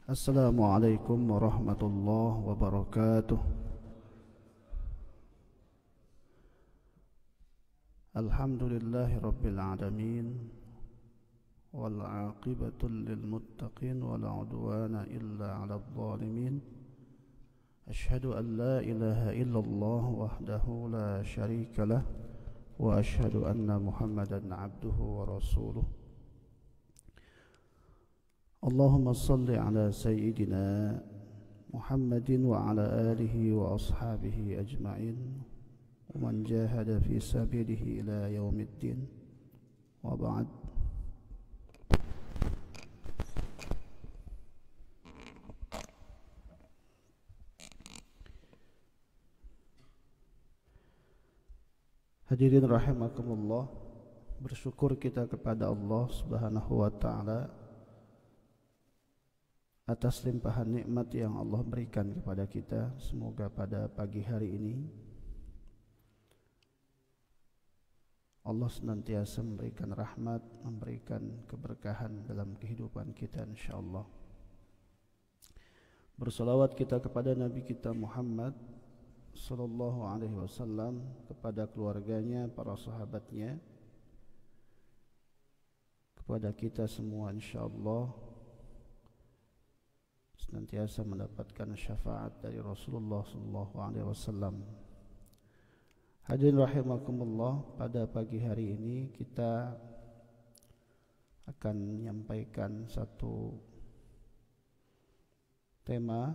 Assalamualaikum warahmatullahi wabarakatuh. Alhamdulillahi rabbil alamin, wal aqibatu lil muttaqin wala udwana illa 'alal zalimin. Asyhadu an la ilaha illallah wahdahu la syarika lah, wa asyhadu anna Muhammadan 'abduhu wa rasuluh. Allahumma salli ala sayyidina Muhammadin wa ala alihi wa ashabihi ajma'in, wa man jahada fi sabilihi ila yaumiddin, wa ba'd. Hadirin rahimakumullah, bersyukur kita kepada Allah Subhanahu wa taala atas limpahan nikmat yang Allah berikan kepada kita. Semoga pada pagi hari ini Allah senantiasa memberikan rahmat, memberikan keberkahan dalam kehidupan kita insyaallah. Bersolawat kita kepada Nabi kita Muhammad sallallahu alaihi wasallam, kepada keluarganya, para sahabatnya, kepada kita semua insyaallah senantiasa mendapatkan syafaat dari Rasulullah sallallahu alaihi wasallam. Hadirin rahimakumullah, pada pagi hari ini kita akan menyampaikan satu tema,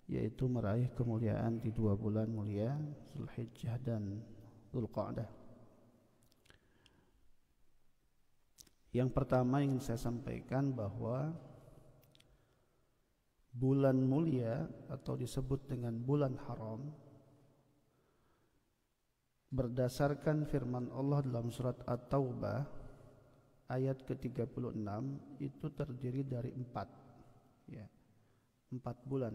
yaitu meraih kemuliaan di 2 bulan mulia, Zulhijjah dan Dzulqa'dah. Yang pertama ingin saya sampaikan bahwa bulan mulia atau disebut dengan bulan haram berdasarkan firman Allah dalam surat At-Taubah ayat ke-36 itu terdiri dari 4 bulan.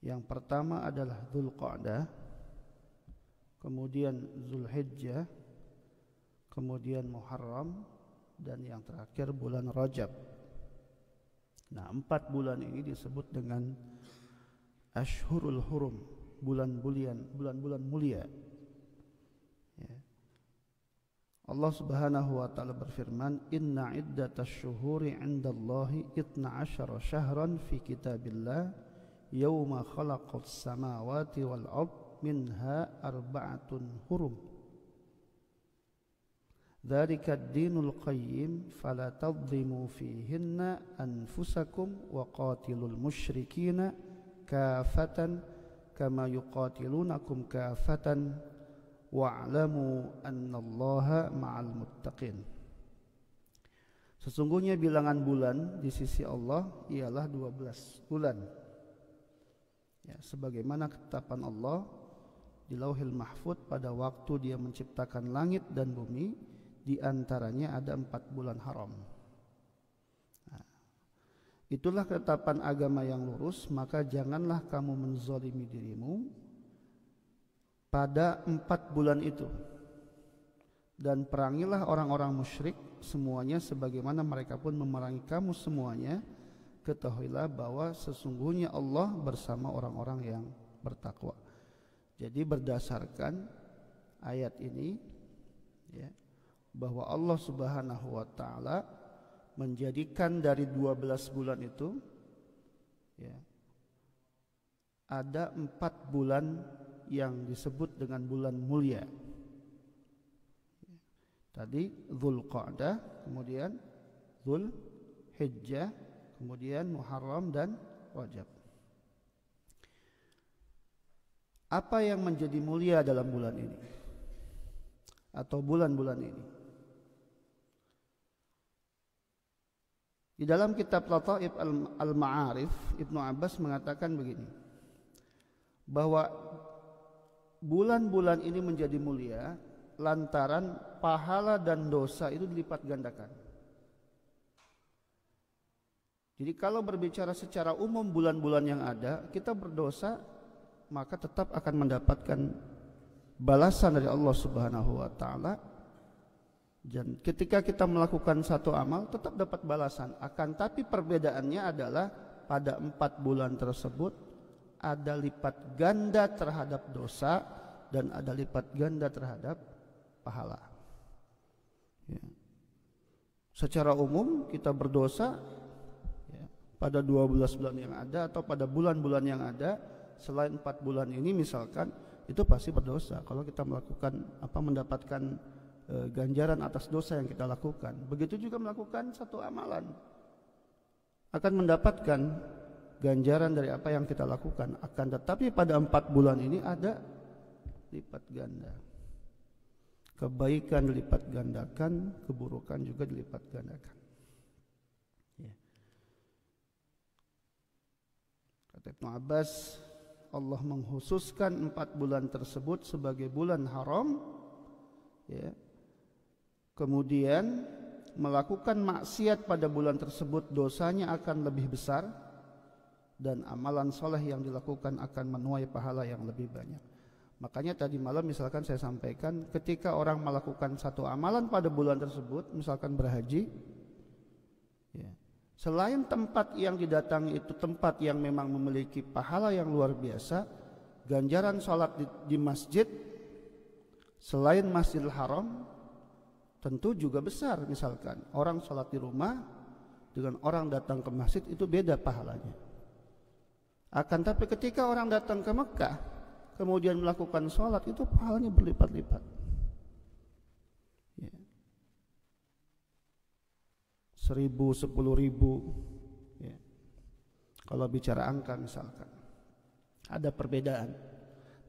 Yang pertama adalah Dzulqa'dah, kemudian Zulhijjah, kemudian Muharram, dan yang terakhir bulan Rajab. Nah, 4 bulan ini disebut dengan Ashhurul Hurum, bulan-bulan mulia. Ya. Allah Subhanahu wa taala berfirman, "Inna iddatash syuhuri 'indallahi 12 syahran fi kitabillah yauma khalaqas samawati wal ard minha arba'atun hurum. Dzalika ad-dinul qayyim fala tadhlimu fihinna anfusakum wa qatilul musyrikina kafatan kama yuqatilunakum kafatan wa'lamu annallaha ma'al muttaqin." Sesungguhnya bilangan bulan di sisi Allah ialah 12 bulan. Ya, sebagaimana ketetapan Allah di Lauhil Mahfuz pada waktu Dia menciptakan langit dan bumi, di antaranya ada 4 bulan haram. Nah, itulah ketetapan agama yang lurus, maka janganlah kamu menzalimi dirimu pada 4 bulan itu, dan perangilah orang-orang musyrik semuanya sebagaimana mereka pun memerangi kamu semuanya. Ketahuilah bahwa sesungguhnya Allah bersama orang-orang yang bertakwa. Jadi berdasarkan ayat ini, ya, bahwa Allah Subhanahu wa taala menjadikan dari 12 bulan itu, ya, ada 4 bulan yang disebut dengan bulan mulia. Tadi Dzulqa'dah, kemudian Dzulhijjah, kemudian Muharram dan Rajab. Apa yang menjadi mulia dalam bulan ini atau bulan-bulan ini? Di dalam kitab Lataif al-Ma'arif, Ibnu Abbas mengatakan begini, bahwa bulan-bulan ini menjadi mulia lantaran pahala dan dosa itu dilipat gandakan. Jadi kalau berbicara secara umum bulan-bulan yang ada, kita berdosa maka tetap akan mendapatkan balasan dari Allah Subhanahu wa taala Dan ketika kita melakukan satu amal tetap dapat balasan. Akan tapi perbedaannya adalah pada 4 bulan tersebut ada lipat ganda terhadap dosa dan ada lipat ganda terhadap pahala. Ya. Secara umum kita berdosa ya, pada 12 bulan yang ada atau pada bulan-bulan yang ada selain 4 bulan ini misalkan itu pasti berdosa kalau kita melakukan mendapatkan ganjaran atas dosa yang kita lakukan. Begitu juga melakukan satu amalan akan mendapatkan ganjaran dari apa yang kita lakukan. Akan tetapi pada 4 bulan ini ada lipat ganda. Kebaikan dilipat gandakan, keburukan juga dilipat gandakan. Ya. Kata Ibnu Abbas, Allah mengkhususkan 4 bulan tersebut sebagai bulan haram. Ya. Kemudian melakukan maksiat pada bulan tersebut dosanya akan lebih besar dan amalan soleh yang dilakukan akan menuai pahala yang lebih banyak. Makanya tadi malam misalkan saya sampaikan ketika orang melakukan satu amalan pada bulan tersebut, misalkan berhaji, ya, selain tempat yang didatangi itu tempat yang memang memiliki pahala yang luar biasa, ganjaran sholat di masjid selain Masjidil Haram tentu juga besar. Misalkan orang sholat di rumah dengan orang datang ke masjid itu beda pahalanya. Akan tapi ketika orang datang ke Mekah kemudian melakukan sholat itu pahalanya berlipat-lipat. Ya. 1.000, 10.000. Ya. Kalau bicara angka misalkan ada perbedaan.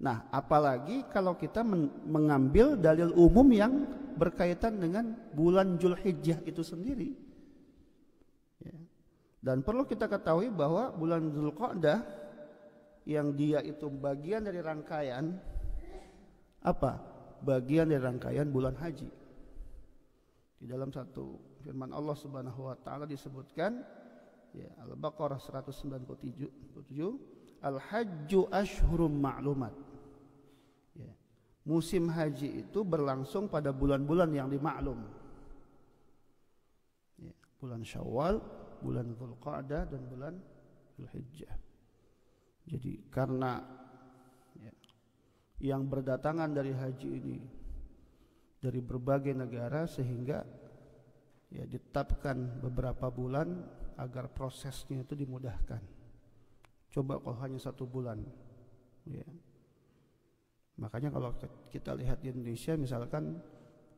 Nah, apalagi kalau kita mengambil dalil umum yang berkaitan dengan bulan Dzulhijjah itu sendiri. Ya. Dan perlu kita ketahui bahwa bulan Dzulqa'dah yang dia itu bagian dari rangkaian bagian dari rangkaian bulan haji. Di dalam satu firman Allah Subhanahu wa taala disebutkan ya Al-Baqarah 197 Al-hajju ashhurum ma'lumat. Ya. Musim haji itu berlangsung pada bulan-bulan yang dimaklum. Ya, bulan Syawal, bulan Dzulqa'dah dan bulan Dzulhijjah. Jadi karena ya, yang berdatangan dari haji ini dari berbagai negara sehingga ya ditetapkan beberapa bulan agar prosesnya itu dimudahkan. Coba kalau hanya 1 bulan, ya. Makanya kalau kita lihat di Indonesia misalkan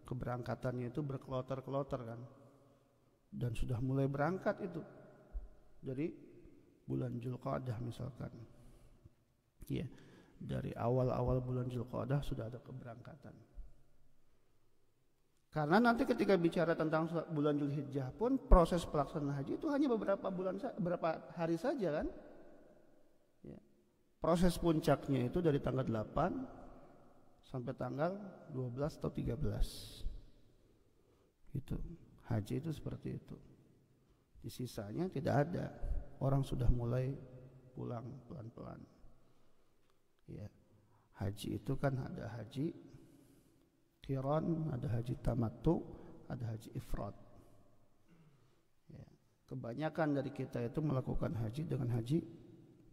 keberangkatannya itu berkloter-kloter kan, dan sudah mulai berangkat itu dari bulan Dzulqa'dah misalkan. Ya, dari awal-awal bulan Dzulqa'dah sudah ada keberangkatan. Karena nanti ketika bicara tentang bulan Dzulhijjah pun proses pelaksanaan haji itu hanya beberapa hari saja kan? Ya. Proses puncaknya itu dari tanggal 8 sampai tanggal 12 atau 13. Itu. Haji itu seperti itu. Di sisanya tidak ada. Orang sudah mulai pulang pelan-pelan. Ya, haji itu kan ada haji qiran, ada haji tamattu, ada haji ifrad. Ya, kebanyakan dari kita itu melakukan haji dengan haji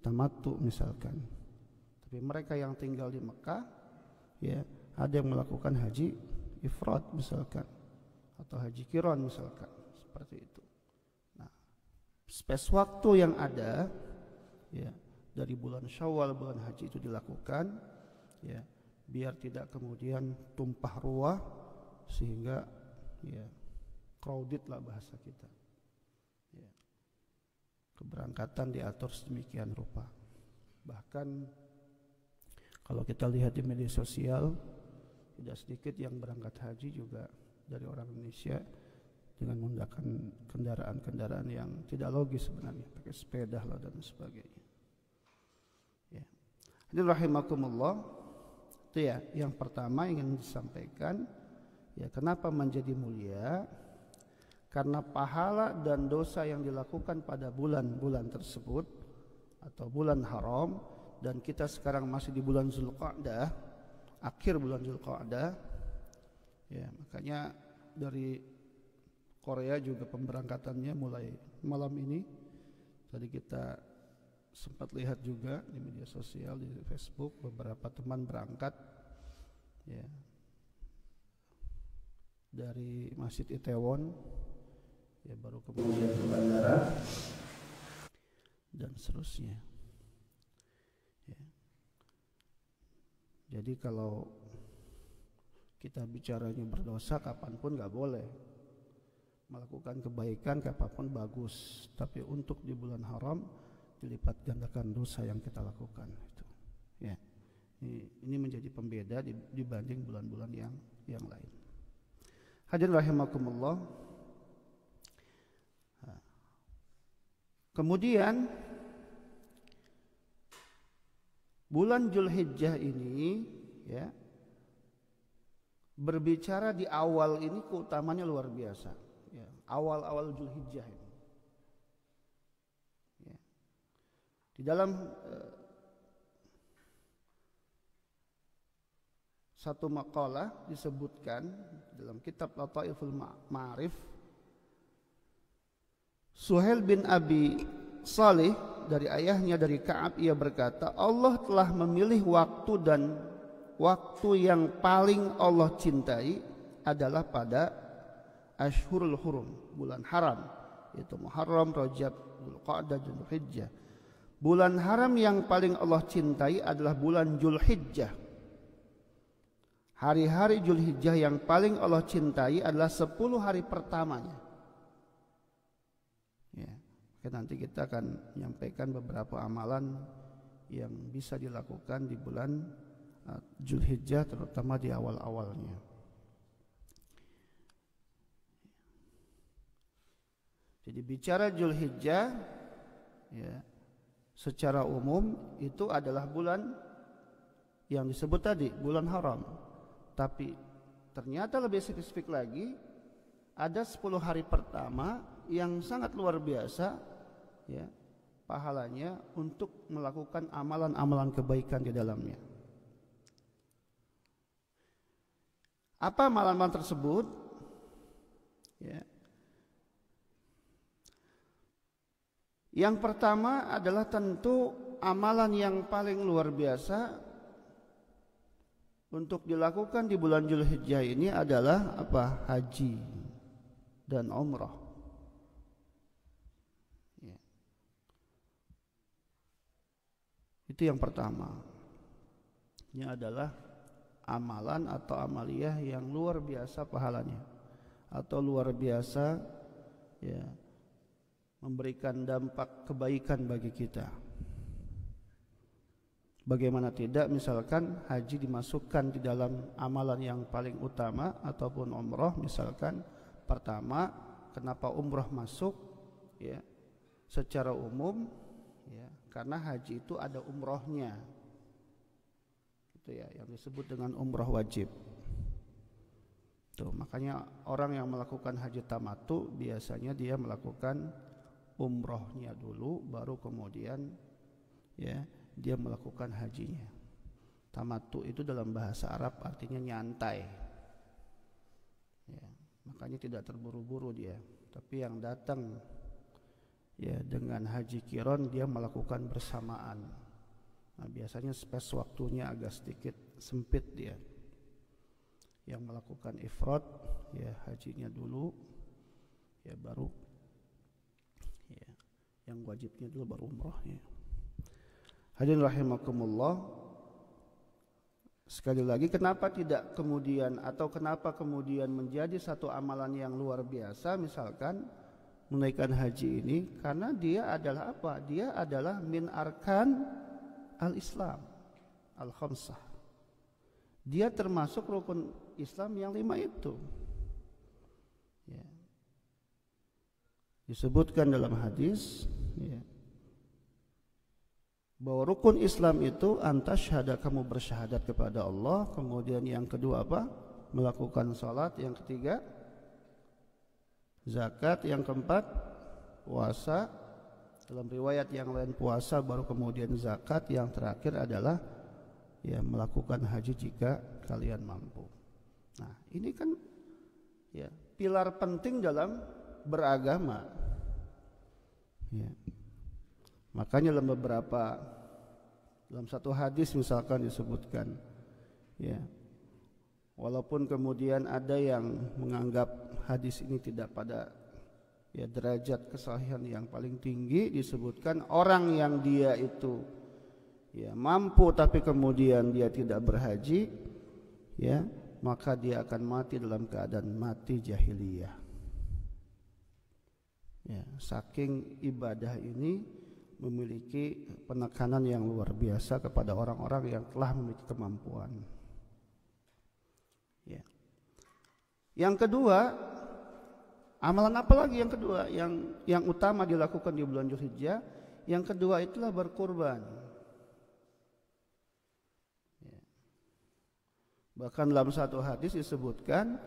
tamattu misalkan. Tapi mereka yang tinggal di Mekah, ya ada yang melakukan haji ifrad misalkan, atau haji qiran misalkan, seperti itu. Nah, space waktu yang ada, ya. Dari bulan Syawal, bulan haji itu dilakukan ya, biar tidak kemudian tumpah ruah sehingga ya crowded lah bahasa kita. Ya. Keberangkatan diatur sedemikian rupa. Bahkan kalau kita lihat di media sosial tidak sedikit yang berangkat haji juga dari orang Indonesia dengan menggunakan kendaraan-kendaraan yang tidak logis sebenarnya, pakai sepeda lah dan sebagainya. Ini rahimakumullah. Itu ya, yang pertama ingin disampaikan ya, kenapa menjadi mulia? Karena pahala dan dosa yang dilakukan pada bulan-bulan tersebut atau bulan haram, dan kita sekarang masih di bulan Dzulqa'dah, akhir bulan Dzulqa'dah. Ya, makanya dari Korea juga pemberangkatannya mulai malam ini. Tadi kita sempat lihat juga di media sosial, di Facebook, beberapa teman berangkat ya dari Masjid Itaewon ya, baru kemudian ke bandara dan seterusnya ya. Jadi kalau kita bicaranya berdosa, kapanpun nggak boleh. Melakukan kebaikan kapanpun bagus, tapi untuk di bulan haram dilipat gandakan dosa yang kita lakukan itu ya. Ini menjadi pembeda dibanding bulan-bulan yang lain. Hadirin rahimakumullah. Kemudian bulan Dzulhijjah ini ya, berbicara di awal ini keutamanya luar biasa ya, awal-awal Dzulhijjah ini ya. Di dalam satu makalah disebutkan dalam kitab Lataiful Ma'arif, Suhail bin Abi Salih dari ayahnya dari Ka'ab, ia berkata, Allah telah memilih waktu, dan waktu yang paling Allah cintai adalah pada Ashhurul Hurum, bulan haram, yaitu Muharram, Rajab, Dzulqa'dah, Dzulhijjah. Bulan haram yang paling Allah cintai adalah bulan Dzulhijjah. Hari-hari Dzulhijjah yang paling Allah cintai adalah 10 hari pertamanya ya. Nanti kita akan menyampaikan beberapa amalan yang bisa dilakukan di bulan Dzulhijjah, terutama di awal-awalnya. Jadi bicara Dzulhijjah ya, secara umum itu adalah bulan yang disebut tadi, bulan haram. Tapi ternyata lebih spesifik lagi, ada 10 hari pertama yang sangat luar biasa ya, pahalanya untuk melakukan amalan-amalan kebaikan di dalamnya. Apa amalan-amalan tersebut? Ya. Yang pertama adalah tentu amalan yang paling luar biasa untuk dilakukan di bulan Dzulhijjah ini adalah apa? Haji dan umrah. Ya. Itu yang pertama. Ini adalah amalan atau amaliyah yang luar biasa pahalanya, atau luar biasa ya, memberikan dampak kebaikan bagi kita. Bagaimana tidak, misalkan haji dimasukkan di dalam amalan yang paling utama, ataupun umrah misalkan. Pertama, kenapa umrah masuk ya secara umum ya, karena haji itu ada umrahnya itu ya, yang disebut dengan umrah wajib. Tuh, makanya orang yang melakukan haji tamattu biasanya dia melakukan umrahnya dulu, baru kemudian ya dia melakukan hajinya. Tamattu itu dalam bahasa Arab artinya nyantai ya, makanya tidak terburu-buru dia. Tapi yang datang ya dengan haji qiron, dia melakukan bersamaan. Nah, biasanya space waktunya agak sedikit sempit dia. Yang melakukan ifrad ya hajinya dulu ya, baru ya yang wajibnya dulu, baru umrahnya. Hadirin rahimakumullah. Sekali lagi, kenapa tidak kemudian, atau kenapa kemudian menjadi satu amalan yang luar biasa misalkan menunaikan haji ini? Karena dia adalah apa? Dia adalah min arkan al-Islam al-khamsah. Dia termasuk rukun Islam yang 5 itu ya. Disebutkan dalam hadis ya, bahwa rukun Islam itu antasyhada, kamu bersyahadat kepada Allah. Kemudian yang kedua apa? Melakukan salat. Yang ketiga zakat. Yang keempat puasa. Dalam riwayat yang lain puasa, baru kemudian zakat. Yang terakhir adalah ya melakukan haji jika kalian mampu. Nah, ini kan ya pilar penting dalam beragama. Ya. Makanya dalam satu hadis misalkan disebutkan, ya, walaupun kemudian ada yang menganggap hadis ini tidak pada ya derajat kesahihan yang paling tinggi, disebutkan orang yang dia itu ya mampu tapi kemudian dia tidak berhaji, ya, maka dia akan mati dalam keadaan mati jahiliyah. Ya, saking ibadah ini memiliki penekanan yang luar biasa kepada orang-orang yang telah memiliki kemampuan. Ya. Yang kedua, amalan apa lagi yang kedua yang utama dilakukan di bulan Dzulhijjah? Yang kedua itulah berkurban. Ya. Bahkan dalam satu hadis disebutkan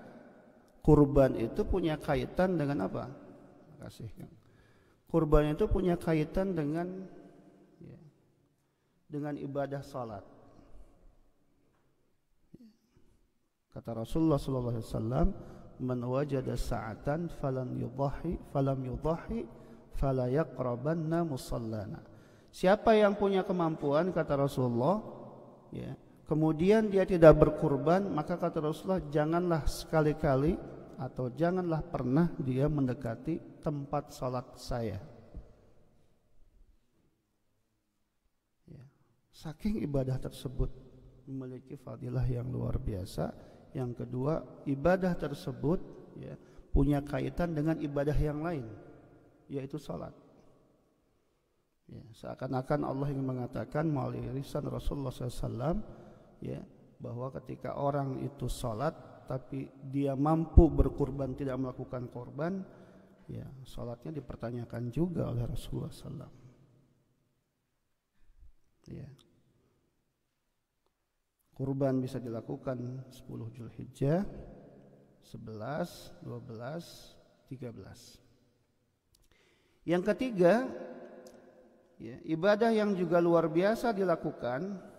kurban itu punya kaitan dengan apa? Kasih. Kurban itu punya kaitan dengan ya, dengan ibadah salat. Kata Rasulullah SAW, "Man wajada sa'atan falam yudhahi fala yaqrabanna musallana." Siapa yang punya kemampuan, kata Rasulullah, ya, kemudian dia tidak berkurban, maka kata Rasulullah, janganlah sekali-kali atau janganlah pernah dia mendekati tempat salat saya. Ya. Saking ibadah tersebut memiliki fadilah yang luar biasa. Yang kedua, ibadah tersebut ya, punya kaitan dengan ibadah yang lain, yaitu salat. Ya, seakan-akan Allah ingin mengatakan melalui lisan Rasulullah SAW, ya, bahwa ketika orang itu salat tapi dia mampu berkurban tidak melakukan korban, ya salatnya dipertanyakan juga oleh Rasulullah SAW. Ya. Kurban bisa dilakukan 10 Dzulhijjah, 11, 12, 13. Yang ketiga, ya, ibadah yang juga luar biasa dilakukan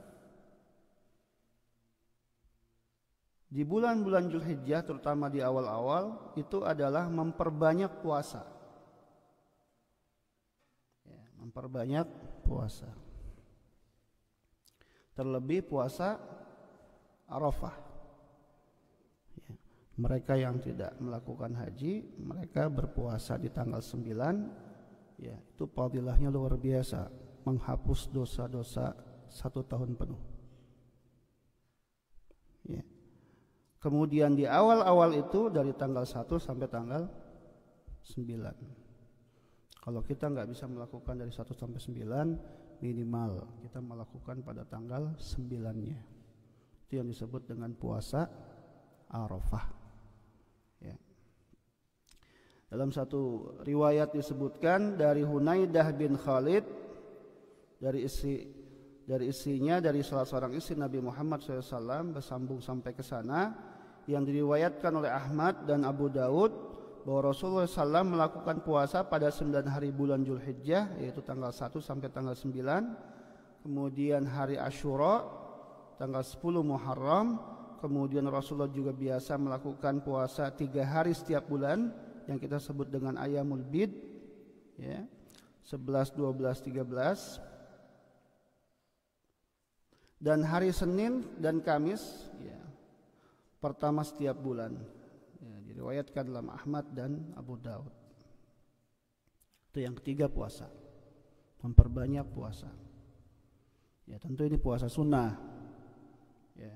di bulan-bulan Dzulhijjah, terutama di awal-awal, itu adalah memperbanyak puasa. Ya, memperbanyak puasa. Terlebih puasa Arafah. Ya, mereka yang tidak melakukan haji, mereka berpuasa di tanggal 9, ya, itu fadilahnya luar biasa, menghapus dosa-dosa 1 tahun penuh. Ya. Kemudian di awal-awal itu dari tanggal 1 sampai tanggal 9. Kalau kita nggak bisa melakukan dari 1 sampai 9, minimal kita melakukan pada tanggal 9-nya. Itu yang disebut dengan puasa Arafah. Ya. Dalam satu riwayat disebutkan dari Hunaidah bin Khalid, dari istrinya, dari salah seorang istri Nabi Muhammad SAW, bersambung sampai ke sana, yang diriwayatkan oleh Ahmad dan Abu Daud, bahwa Rasulullah SAW melakukan puasa pada 9 hari bulan Dzulhijjah, yaitu tanggal 1 sampai tanggal 9, kemudian hari Asyura tanggal 10 Muharram, kemudian Rasulullah juga biasa melakukan puasa 3 hari setiap bulan yang kita sebut dengan Ayyamul Bid, ya, 11, 12, 13. Dan hari Senin dan Kamis, ya, pertama setiap bulan, ya, diriwayatkan dalam Ahmad dan Abu Daud. Itu yang ketiga, puasa, memperbanyak puasa. Ya, tentu ini puasa sunnah, ya,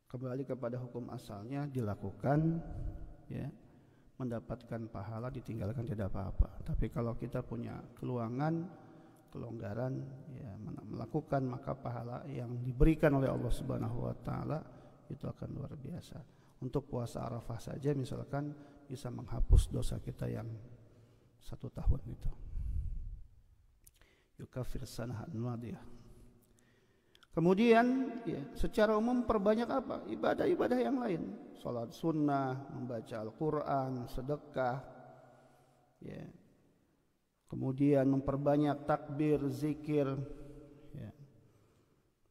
kembali kepada hukum asalnya, dilakukan, ya, mendapatkan pahala, ditinggalkan tidak apa-apa. Tapi kalau kita punya kelonggaran, ya, melakukan, maka pahala yang diberikan oleh Allah Subhanahu wa taala itu akan luar biasa. Untuk puasa Arafah saja misalkan bisa menghapus dosa kita yang 1 tahun itu. Yukafir sanah al-madiyah. Kemudian, ya, secara umum perbanyak apa? Ibadah-ibadah yang lain. Salat sunnah, membaca Al-Quran, sedekah, ya. Kemudian memperbanyak takbir, zikir, ya,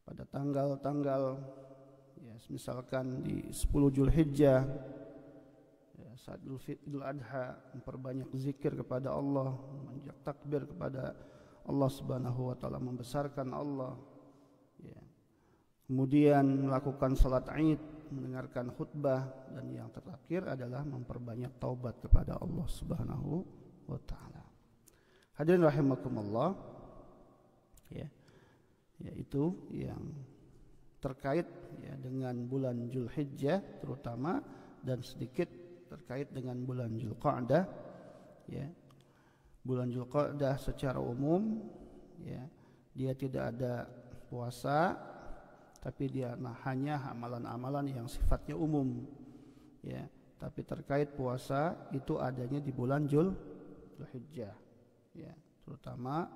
pada tanggal-tanggal, ya, misalkan di 10 Dzulhijjah, ya, saat Idul Adha memperbanyak zikir kepada Allah, menjak takbir kepada Allah Subhanahu wa taala, membesarkan Allah, ya. Kemudian melakukan salat Id, mendengarkan khutbah, dan yang terakhir adalah memperbanyak taubat kepada Allah Subhanahu wa taala. Hadirin rahimakumullah, ya. Yaitu yang terkait ya dengan bulan Zulhijjah terutama, dan sedikit terkait dengan bulan Zulqa'dah, ya. Bulan Zulqa'dah secara umum, ya, dia tidak ada puasa, tapi dia hanya amalan-amalan yang sifatnya umum, ya. Tapi terkait puasa itu adanya di bulan Zulhijjah, ya. Terutama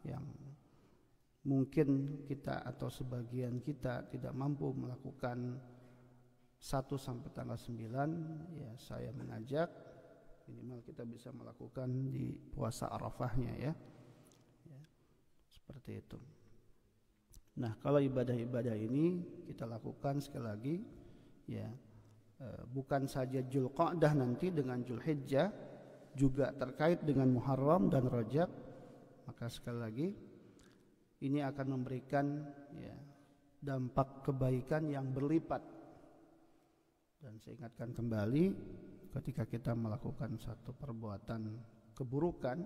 yang mungkin kita atau sebagian kita tidak mampu melakukan 1 sampai tanggal 9, ya saya mengajak minimal kita bisa melakukan di puasa Arafahnya, ya. Ya, seperti itu. Nah, kalau ibadah-ibadah ini kita lakukan sekali lagi, ya, bukan saja Zulqa'dah nanti dengan Zulhijjah, juga terkait dengan Muharram dan Rajab, maka sekali lagi ini akan memberikan, ya, dampak kebaikan yang berlipat. Dan saya ingatkan kembali, ketika kita melakukan satu perbuatan keburukan,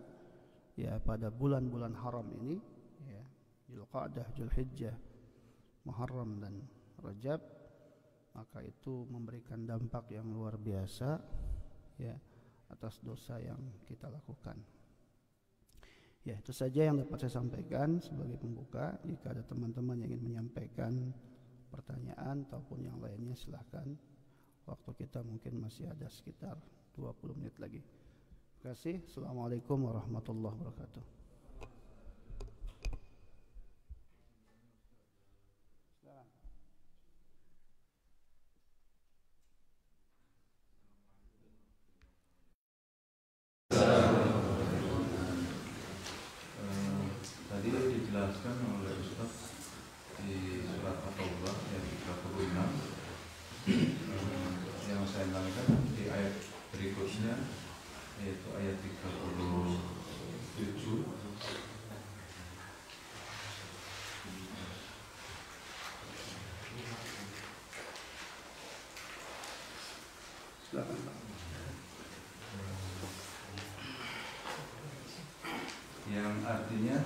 ya, pada bulan-bulan haram ini, ya, Zulqa'dah, Zulhijjah, Muharram dan Rajab, maka itu memberikan dampak yang luar biasa, ya, atas dosa yang kita lakukan. Ya, itu saja yang dapat saya sampaikan sebagai pembuka. Jika ada teman-teman yang ingin menyampaikan pertanyaan ataupun yang lainnya, silakan. Waktu kita mungkin masih ada sekitar 20 menit lagi. Terima kasih. Assalamualaikum warahmatullahi wabarakatuh. Tadi dijelaskan oleh Ustaz di surat At-Taubah ayat 36. Yang saya tangkap di ayat berikutnya, yaitu ayat 37. Yang artinya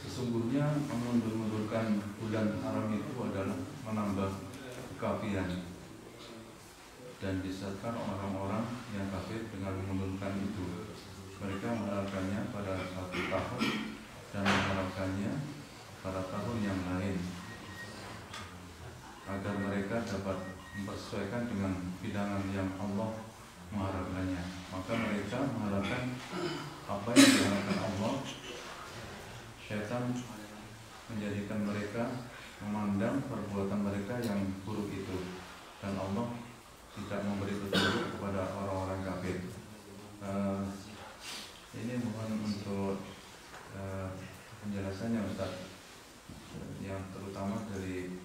sesungguhnya memundur-mundurkan bulan haram itu adalah menambah kekafiran, dan disesatkan orang-orang yang kafir dengan memundurkan itu. Mereka mengharapkannya pada 1 tahun dan mengharapkannya pada tahun yang lain, agar mereka dapat mempersesuaikan dengan bilangan yang Allah mengharapkannya. Maka mereka mengharapkan apa yang diharapkan Allah. Syaitan menjadikan mereka memandang perbuatan mereka yang buruk itu, dan Allah tidak memberi petunjuk kepada orang-orang kafir. Ini mohon untuk penjelasannya, Ustaz, yang terutama dari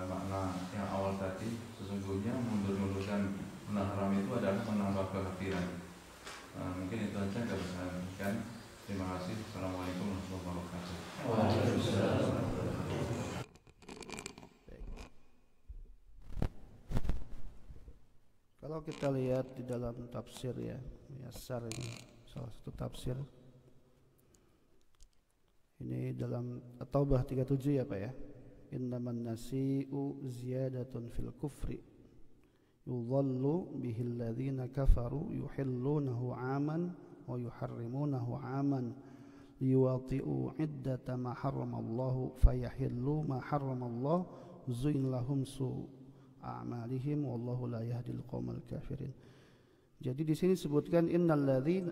makna yang awal tadi. Sesungguhnya mundur-mundurkan bulan haram itu adalah menambah kekafiran. Mungkin itu saja yang bisa saya. Terima kasih. Assalamualaikum warahmatullahi wabarakatuh. Waalaikumsalam. Kalau kita lihat di dalam tafsir, ya, Muyassar ini salah satu tafsir. Ini dalam At-Taubah 37, ya Pak, ya. Innaman nasi'u ziyadatun fil kufri yudhallu bihil ladzina kafaru yuhillunahu 'aman wa yuharrimunahu 'aman liwati'u iddata ma harramallahu fayahillu ma harramallahu zuin lahum su a'malihim wallahu la yahdil qaumal kafirin. Jadi di sini disebutkan innal ladzi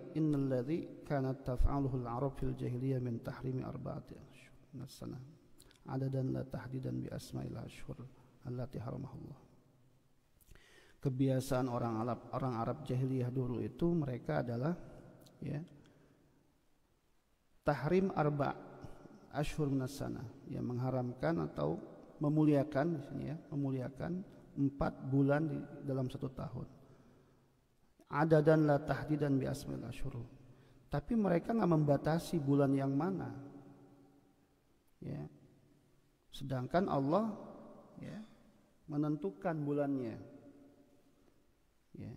kanat taf'aluhu al-arab fil jahiliyah min tahrimi arba'ati ashhur min as-sanah adadan la tahdidan bi asma'il ashhur allati haramahullah. Kebiasaan orang Arab jahiliyah dulu itu mereka adalah, ya, tahrim arba' ashhur min as-sanah, yang mengharamkan atau memuliakan di sini, ya, memuliakan 4 bulan di dalam 1 tahun. adadan la tahdidan bi asmil asyhur. Tapi mereka nggak membatasi bulan yang mana. Ya. Sedangkan Allah ya menentukan bulannya. Ya.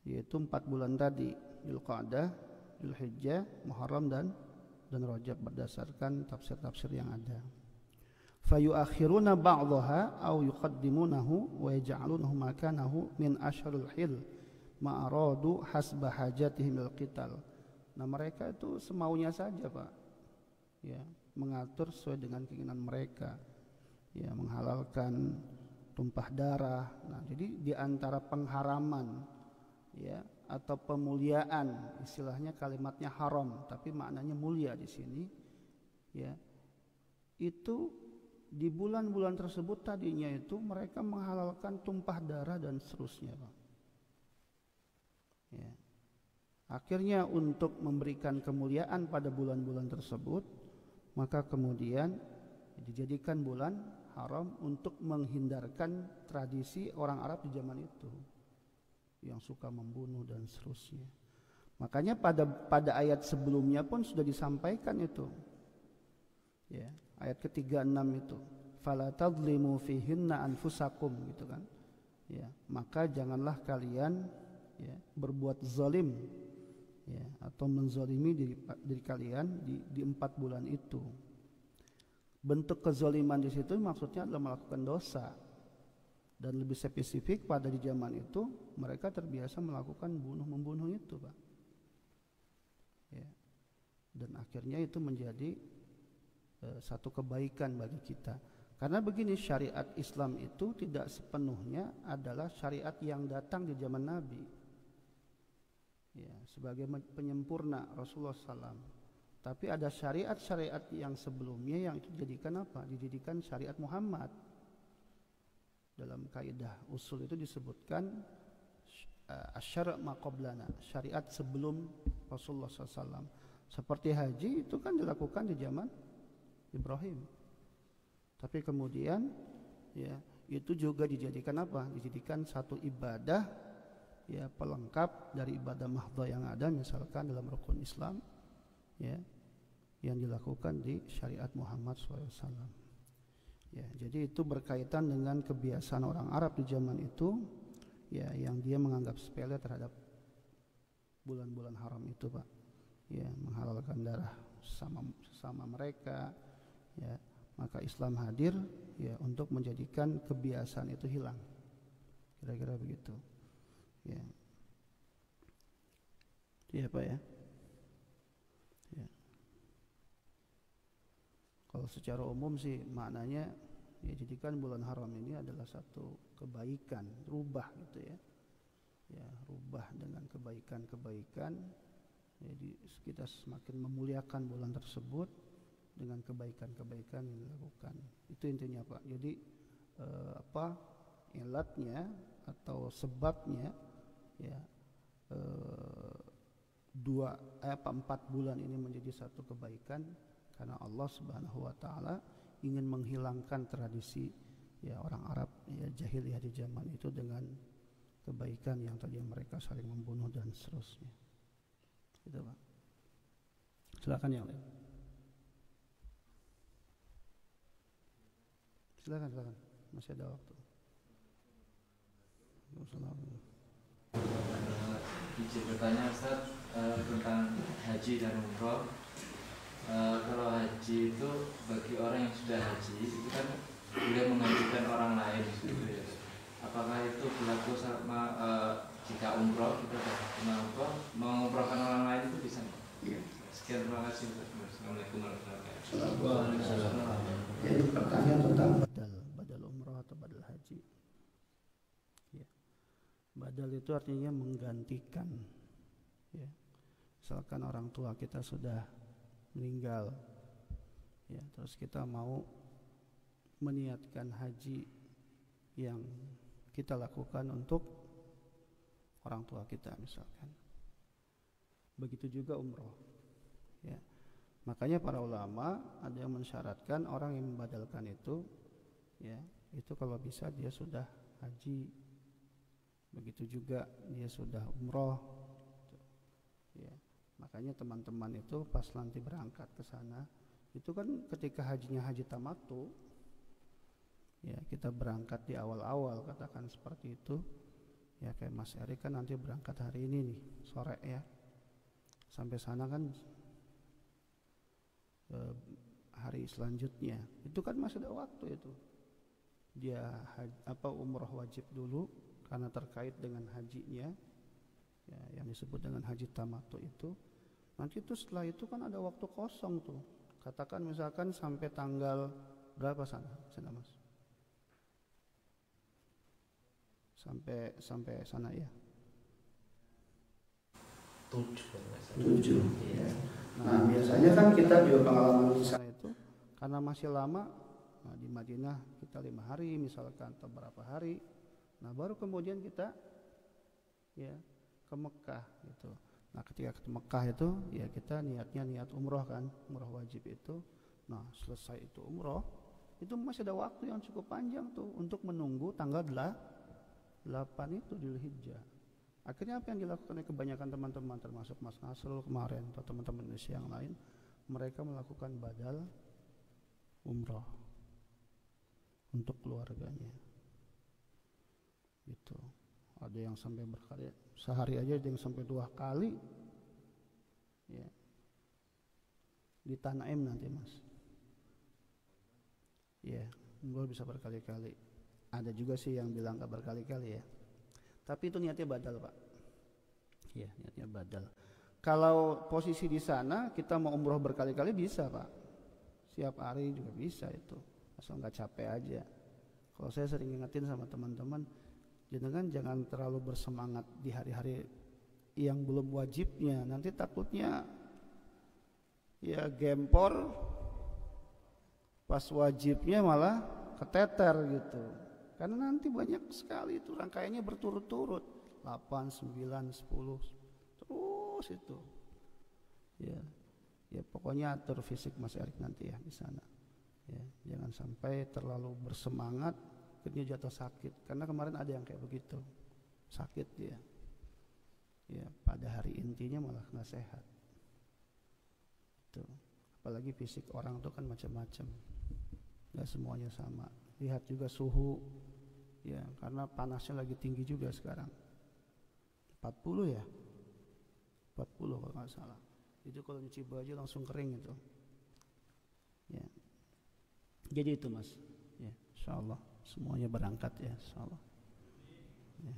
Yaitu 4 bulan tadi, Dzulqa'dah, Dzulhijjah, Muharram dan Rajab berdasarkan tafsir-tafsir yang ada. Fayuakhiruna ba'daha aw yuqaddimunahu wa yaj'alunahu makanahu min asyharil hil ma'aradu hasba hajatihim al-qital. Nah, mereka itu semaunya saja, Pak. Ya, mengatur sesuai dengan keinginan mereka. Ya, menghalalkan tumpah darah. Nah, jadi di antara pengharaman ya atau pemuliaan, istilahnya kalimatnya haram tapi maknanya mulia di sini ya, itu di bulan-bulan tersebut tadinya itu mereka menghalalkan tumpah darah dan seterusnya, Pak. Ya. Akhirnya untuk memberikan kemuliaan pada bulan-bulan tersebut, maka kemudian dijadikan bulan haram untuk menghindarkan tradisi orang Arab di zaman itu yang suka membunuh dan seterusnya. Makanya pada ayat sebelumnya pun sudah disampaikan itu. Ya, ayat ke-36 itu. Fala tadlimu fihinna anfusakum gitu kan. Ya, maka janganlah kalian ya berbuat zalim ya atau menzalimi diri kalian di 4 bulan itu. Bentuk kezaliman di situ maksudnya adalah melakukan dosa. Dan lebih spesifik pada di zaman itu mereka terbiasa melakukan membunuh itu, Pak. Ya. Dan akhirnya itu menjadi satu kebaikan bagi kita. Karena begini, syariat Islam itu tidak sepenuhnya adalah syariat yang datang di zaman Nabi. Ya, sebagai penyempurna Rasulullah SAW. Tapi ada syariat-syariat yang sebelumnya yang itu dijadikan apa? Dijadikan syariat Muhammad. Dalam kaidah usul itu disebutkan asyara' ma qablana, syariat sebelum Rasulullah SAW. Seperti haji itu kan dilakukan di zaman Ibrahim. Tapi kemudian ya itu juga dijadikan apa? Dijadikan satu ibadah ya pelengkap dari ibadah mahdhah yang ada misalkan dalam rukun Islam ya yang dilakukan di syariat Muhammad SAW. Ya, jadi itu berkaitan dengan kebiasaan orang Arab di zaman itu ya yang dia menganggap sepele terhadap bulan-bulan haram itu, Pak. Ya, menghalalkan darah sama mereka ya. Maka Islam hadir ya untuk menjadikan kebiasaan itu hilang. Kira-kira begitu. Ya. Iya, Pak ya. Ya. Kalau secara umum sih maknanya ya jadikan bulan haram ini adalah satu kebaikan, rubah gitu ya. Ya, rubah dengan kebaikan-kebaikan. Jadi kita semakin memuliakan bulan tersebut dengan kebaikan-kebaikan yang dilakukan. Itu intinya, Pak. Jadi ilatnya atau sebabnya ya 4 bulan ini menjadi satu kebaikan karena Allah Subhanahu wa taala ingin menghilangkan tradisi ya orang Arab ya jahiliyah di zaman itu dengan kebaikan yang tadi mereka saling membunuh dan seterusnya. Gitu, Pak. Silakan yang lain. Silakan. Masih ada waktu. Izin bertanya, Ustaz, tentang haji dan umroh. Kalau haji itu bagi orang yang sudah haji itu kan boleh menghajikan orang lain gitu ya. Apakah itu berlaku sama jika umroh kita sudah mengumrohkan orang lain itu bisa? Iya. Sekian, terima kasih. Assalamualaikum warahmatullahi wabarakatuh. Jadi pertanyaan tentang badal umroh atau badal haji. Ya. Badal itu artinya menggantikan. Ya. Misalkan orang tua kita sudah meninggal, ya, terus kita mau meniatkan haji yang kita lakukan untuk orang tua kita misalkan. Begitu juga umroh. Ya. Makanya para ulama ada yang mensyaratkan orang yang membadalkan itu, ya, itu kalau bisa dia sudah haji, begitu juga dia sudah umroh. Ya, makanya teman-teman itu pas nanti berangkat ke sana, itu kan ketika hajinya haji tamattu, ya kita berangkat di awal-awal katakan seperti itu. Ya kayak Mas Erik kan nanti berangkat hari ini nih sore ya, sampai sana kan hari selanjutnya itu kan masih ada waktu itu. Dia umroh wajib dulu karena terkait dengan hajinya, ya, yang disebut dengan haji tamattu itu. Nanti itu setelah itu kan ada waktu kosong tuh. Katakan misalkan sampai tanggal berapa sana Mas? Sampai sana ya. 7. Ya. Nah, biasanya kan kita juga pengalaman di sana itu karena masih lama. Nah, di Madinah kita 5 hari misalkan atau berapa hari. Nah, baru kemudian kita ya ke Mekah gitu. Nah, ketika ke Mekah itu ya kita niat umroh kan, umroh wajib itu. Nah, selesai itu umroh, itu masih ada waktu yang cukup panjang tuh untuk menunggu tanggal 8 itu Dzulhijjah. Akhirnya apa yang dilakukan oleh kebanyakan teman-teman termasuk Mas Nasrul kemarin atau teman-teman Indonesia yang lain, mereka melakukan badal umroh untuk keluarganya. Gitu. Ada yang sampai berkali sehari aja, ada yang sampai 2 kali. Ya. Di Tanaim nanti Mas. Ya, umroh bisa berkali-kali. Ada juga sih yang bilang gak berkali-kali ya. Tapi itu niatnya badal Pak. Ya, niatnya badal. Kalau posisi di sana kita mau umroh berkali-kali bisa Pak. Setiap hari juga bisa itu. Asal nggak capek aja. Kalau saya sering ingetin sama teman-teman, jangan terlalu bersemangat di hari-hari yang belum wajibnya. Nanti takutnya ya gempor, pas wajibnya malah keteter gitu. Karena nanti banyak sekali itu rangkaiannya berturut-turut 8, 9, 10 terus itu. Ya pokoknya atur fisik Mas Erik nanti ya di sana. Ya, jangan sampai terlalu bersemangat akhirnya jatuh sakit. Karena kemarin ada yang kayak begitu. Sakit dia. Ya, pada hari intinya malah nggak sehat. Tuh. Apalagi fisik orang tuh kan macam-macam. Nggak semuanya sama. Lihat juga suhu. Ya, karena panasnya lagi tinggi juga sekarang. 40 ya? 40 kalau nggak salah. Itu kalau nyuci baju langsung kering itu. Ya. Jadi itu Mas. Ya, insyaallah semuanya berangkat ya, insyaallah. Ya.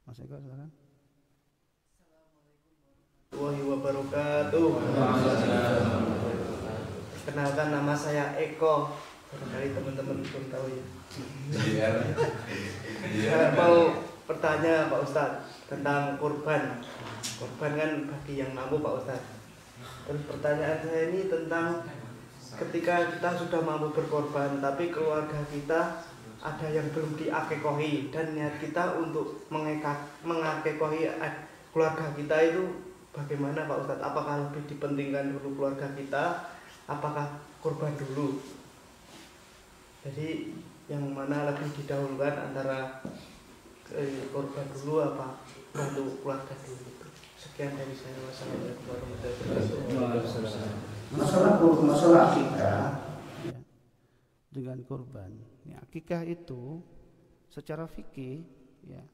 Mas Eko silakan. Assalamualaikum wabarakatuh. Kenalkan nama saya Eko. Barangkali teman-teman belum tahu ya. Saya mau bertanya Pak Ustadz tentang kurban. Kurban kan bagi yang mampu Pak Ustadz. Terus pertanyaan saya ini tentang ketika kita sudah mampu berkorban, tapi keluarga kita ada yang belum diakekohi dan niat kita untuk mengakekohi keluarga kita itu bagaimana Pak Ustadz? Apakah lebih dipentingkan dulu keluarga kita? Apakah kurban dulu? Jadi yang mana lebih didahulukan antara korban dulu apa bantu keluarga dulu? Sekian dari saya. Wassalamualaikum warahmatullahi wabarakatuh. Masalah akikah ya, dengan kurban. Ya, akikah itu secara fikih ya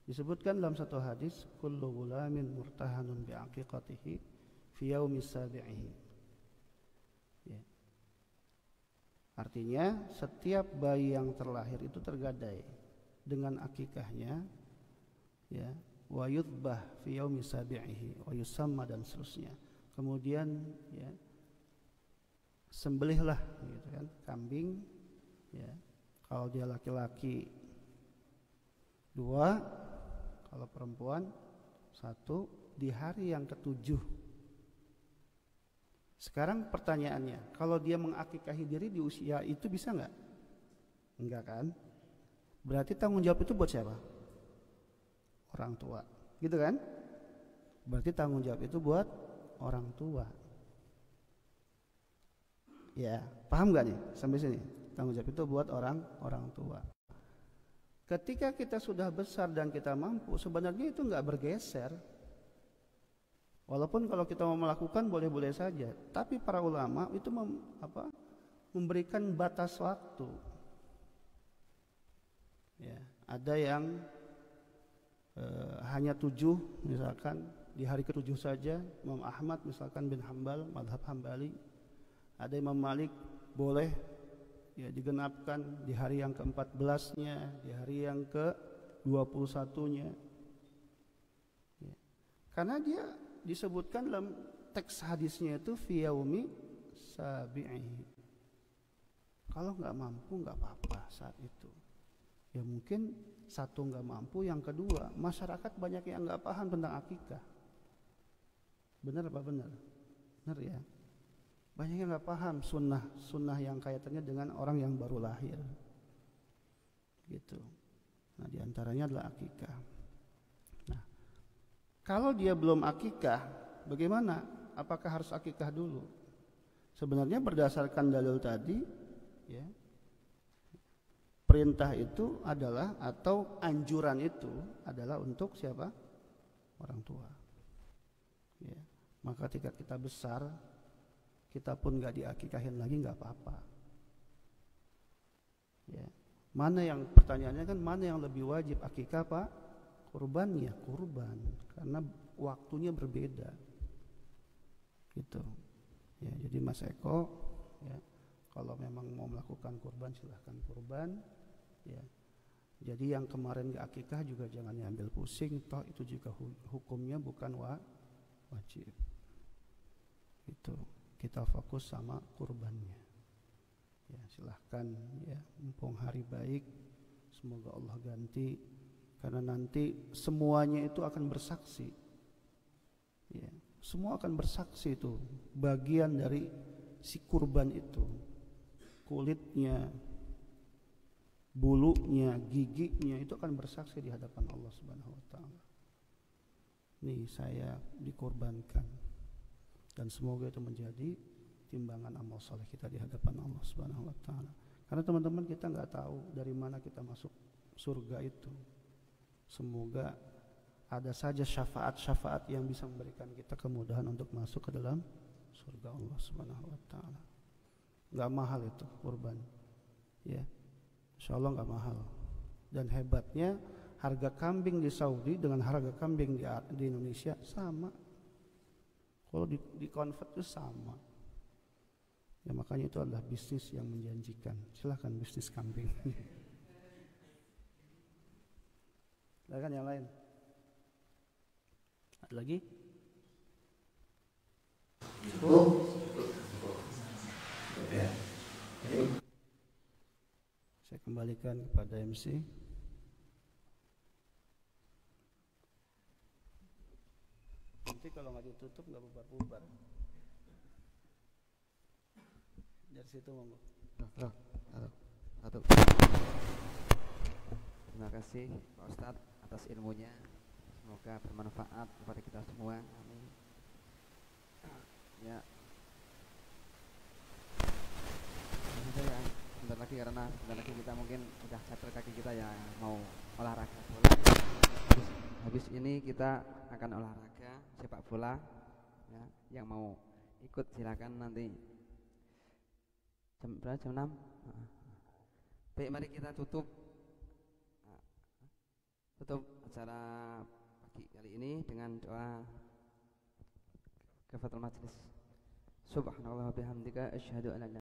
disebutkan dalam satu hadis, kullu ghulamin murtahanun bi aqiqatihi fi yaumi sabi'ihi. Ya. Artinya setiap bayi yang terlahir itu tergadai dengan akikahnya ya, wa yudbah fi yaumi sabi'ihi wa yusamma dan seterusnya. Kemudian ya sembelihlah gitu kan kambing ya, kalau dia laki-laki 2, kalau perempuan 1 di hari yang ke-7. Sekarang pertanyaannya, kalau dia mengakikahi diri di usia itu bisa nggak? Enggak kan? Berarti tanggung jawab itu buat siapa? Orang tua, gitu kan? Berarti tanggung jawab itu buat orang tua. Ya, paham nggak nih sampai sini? Tanggung jawab itu buat orang tua. Ketika kita sudah besar dan kita mampu, sebenarnya itu nggak bergeser. Walaupun kalau kita mau melakukan boleh-boleh saja, tapi para ulama itu memberikan batas waktu. Ya, ada yang hanya 7 misalkan di hari ke-7 saja. Imam Ahmad misalkan bin Hambal, mazhab Hambali. Ada Imam Malik boleh ya digenapkan di hari yang ke-14-nya, di hari yang ke-21-nya. Ya. Karena dia disebutkan dalam teks hadisnya itu fi yaumi sabi'i. Kalau nggak mampu nggak apa-apa saat itu. Ya mungkin satu nggak mampu, yang kedua masyarakat banyak yang nggak paham tentang akikah. Benar apa benar? Benar ya. Banyak yang nggak paham sunnah yang kaitannya dengan orang yang baru lahir, gitu. Nah, diantaranya adalah akikah. Nah, kalau dia belum akikah, bagaimana? Apakah harus akikah dulu? Sebenarnya berdasarkan dalil tadi, ya, perintah itu adalah atau anjuran itu adalah untuk siapa? Orang tua. Ya, maka ketika kita besar, kita pun nggak diakikahin lagi nggak apa-apa. Ya. Mana yang pertanyaannya kan mana yang lebih wajib, akikah apa kurban? Ya kurban, karena waktunya berbeda. Gitu. Ya, jadi Mas Eko, ya, kalau memang mau melakukan kurban silahkan kurban. Ya. Jadi yang kemarin nggak akikah juga jangan diambil pusing, toh itu juga hukumnya bukan wajib. Gitu. Kita fokus sama kurbannya. Ya, silahkan ya, mumpung hari baik, semoga Allah ganti, karena nanti semuanya itu akan bersaksi. Ya, semua akan bersaksi itu, bagian dari si kurban itu, kulitnya, bulunya, giginya itu akan bersaksi di hadapan Allah Subhanahu wa taala. Nih saya dikorbankan. Dan semoga itu menjadi timbangan amal soleh kita di hadapan Allah Subhanahu wa taala. Karena teman-teman kita nggak tahu dari mana kita masuk surga itu. Semoga ada saja syafaat-syafaat yang bisa memberikan kita kemudahan untuk masuk ke dalam surga Allah Subhanahu wa taala. Nggak mahal itu kurban. Ya. Insyaallah nggak mahal. Dan hebatnya harga kambing di Saudi dengan harga kambing di Indonesia sama. Kalau di convert itu sama. Ya makanya itu adalah bisnis yang menjanjikan. Silahkan bisnis kambing. Silahkan yang lain. Ada lagi? Cukup. Ya. Saya kembalikan kepada MC. Nanti kalau nggak ditutup nggak bubar-bubar. Dari situ monggo. Satu. Terima kasih Pak Ustadz atas ilmunya. Semoga bermanfaat kepada kita semua. Amin. Ya. Sebentar lagi karena sebentar lagi kita mungkin udah capek kaki kita ya mau olahraga bola. Habis ini kita akan olahraga sepak bola ya, yang mau ikut silakan nanti jam berapa? Jam 6. Baik, mari kita tutup acara pagi kali ini dengan doa kafaratul majlis. Subhanallah wa bihamdika asyhadu an la